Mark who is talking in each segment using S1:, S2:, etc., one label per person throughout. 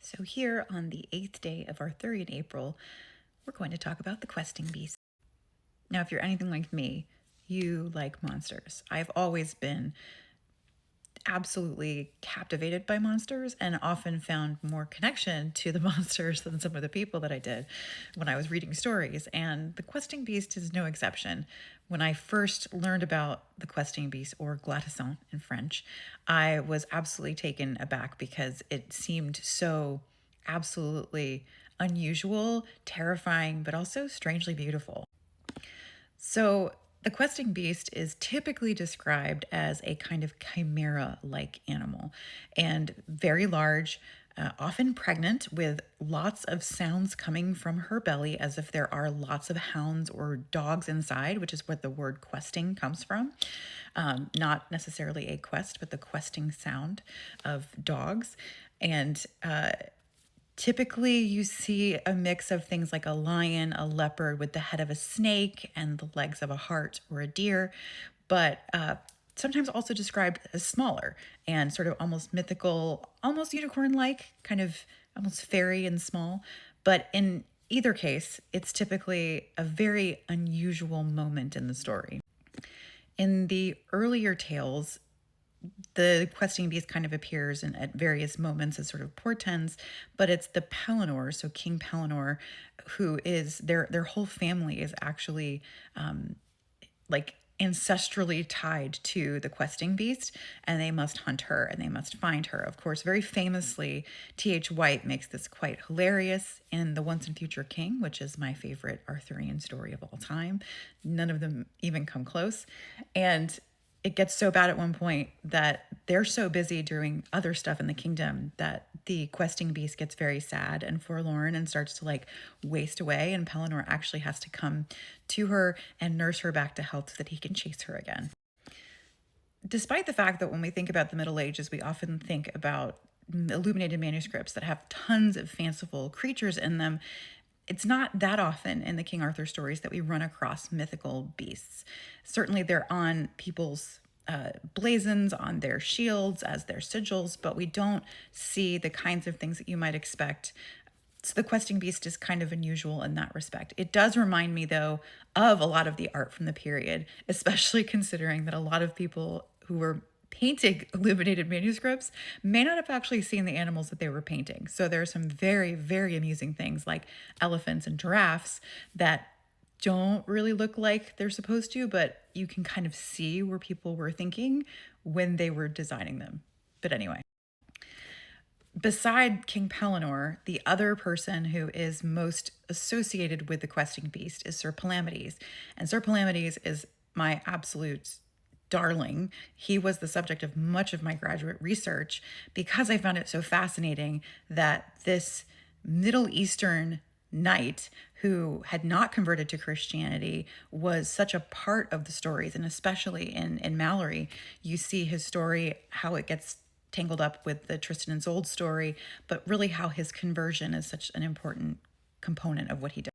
S1: So here on the 8th day of Arthurian April, we're going to talk about the questing beast. Now, if you're anything like me, you like monsters. I've always been absolutely captivated by monsters and often found more connection to the monsters than some of the people that I did when I was reading stories. And the questing beast is no exception. When I first learned about the questing beast, or Glatisant in French, I was absolutely taken aback because it seemed so absolutely unusual, terrifying, but also strangely beautiful. So, the questing beast is typically described as a kind of chimera like animal and very large, often pregnant, with lots of sounds coming from her belly as if there are lots of hounds or dogs inside, which is what the word questing comes from. Not necessarily a quest, but the questing sound of dogs. And typically, you see a mix of things like a lion, a leopard with the head of a snake and the legs of a hart or a deer, but sometimes also described as smaller and sort of almost mythical, almost unicorn like, kind of almost fairy and small. But in either case, it's typically a very unusual moment in the story. In the earlier tales, the questing beast kind of appears at various moments as sort of portents, but it's the Pelennor, so King Pelennor, who is their whole family is actually like ancestrally tied to the questing beast, and they must hunt her and they must find her. Of course, very famously, T.H. White makes this quite hilarious in The Once and Future King, which is my favorite Arthurian story of all time. None of them even come close. And it gets so bad at one point that they're so busy doing other stuff in the kingdom that the questing beast gets very sad and forlorn and starts to like waste away. And Pelennor actually has to come to her and nurse her back to health so that he can chase her again. Despite the fact that when we think about the Middle Ages, we often think about illuminated manuscripts that have tons of fanciful creatures in them, it's not that often in the King Arthur stories that we run across mythical beasts. Certainly, they're on people's blazons, on their shields as their sigils, but we don't see the kinds of things that you might expect. So the questing beast is kind of unusual in that respect. It does remind me, though, of a lot of the art from the period, especially considering that a lot of people who were painting illuminated manuscripts may not have actually seen the animals that they were painting. So there are some very, very amusing things like elephants and giraffes that don't really look like they're supposed to, but you can kind of see where people were thinking when they were designing them. But anyway, beside King Pelennor, the other person who is most associated with the questing beast is Sir Palamedes. And Sir Palamedes is my absolute darling. He was the subject of much of my graduate research because I found it so fascinating that this Middle Eastern knight who had not converted to Christianity was such a part of the stories. And especially in Mallory, you see his story, how it gets tangled up with the Tristan and Isolde story, but really how his conversion is such an important component of what he does.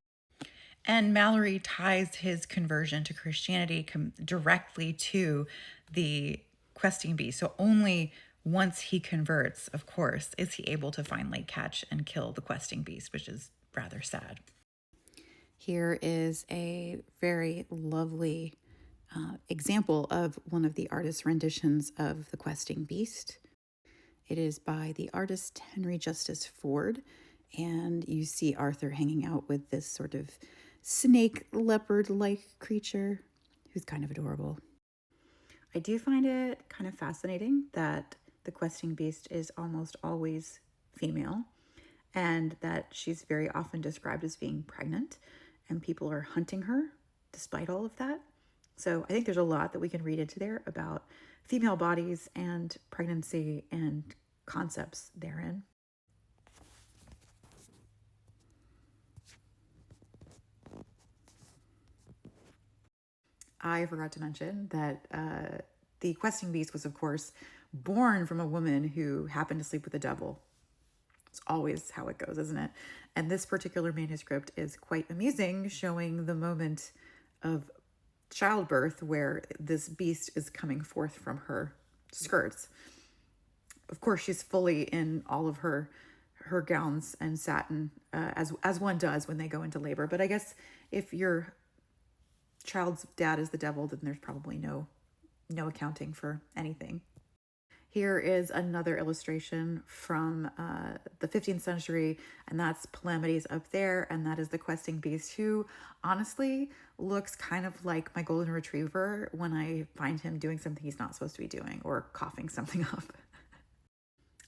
S1: And Mallory ties his conversion to Christianity directly to the questing beast. So only once he converts, of course, is he able to finally catch and kill the questing beast, which is rather sad. Here is a very lovely example of one of the artist's renditions of the questing beast. It is by the artist Henry Justice Ford, and you see Arthur hanging out with this sort of snake leopard-like creature who's kind of adorable. I do find it kind of fascinating that the questing beast is almost always female and that she's very often described as being pregnant, and people are hunting her despite all of that. So I think there's a lot that we can read into there about female bodies and pregnancy and concepts therein. I forgot to mention that the questing beast was, of course, born from a woman who happened to sleep with the devil. It's always how it goes, isn't it? And this particular manuscript is quite amusing, showing the moment of childbirth where this beast is coming forth from her skirts. Of course, she's fully in all of her her gowns and satin, as one does when they go into labor. But I guess if your child's dad is the devil, then there's probably no accounting for anything. Here is another illustration from the 15th century, and that's Palamedes up there, and that is the questing beast, who honestly looks kind of like my golden retriever when I find him doing something he's not supposed to be doing or coughing something up.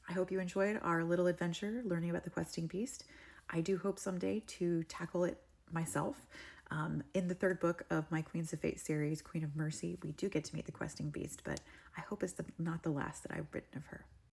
S1: I hope you enjoyed our little adventure learning about the questing beast. I do hope someday to tackle it myself. In the third book of my Queens of Fate series, Queen of Mercy, we do get to meet the questing beast, but I hope it's not the last that I've written of her.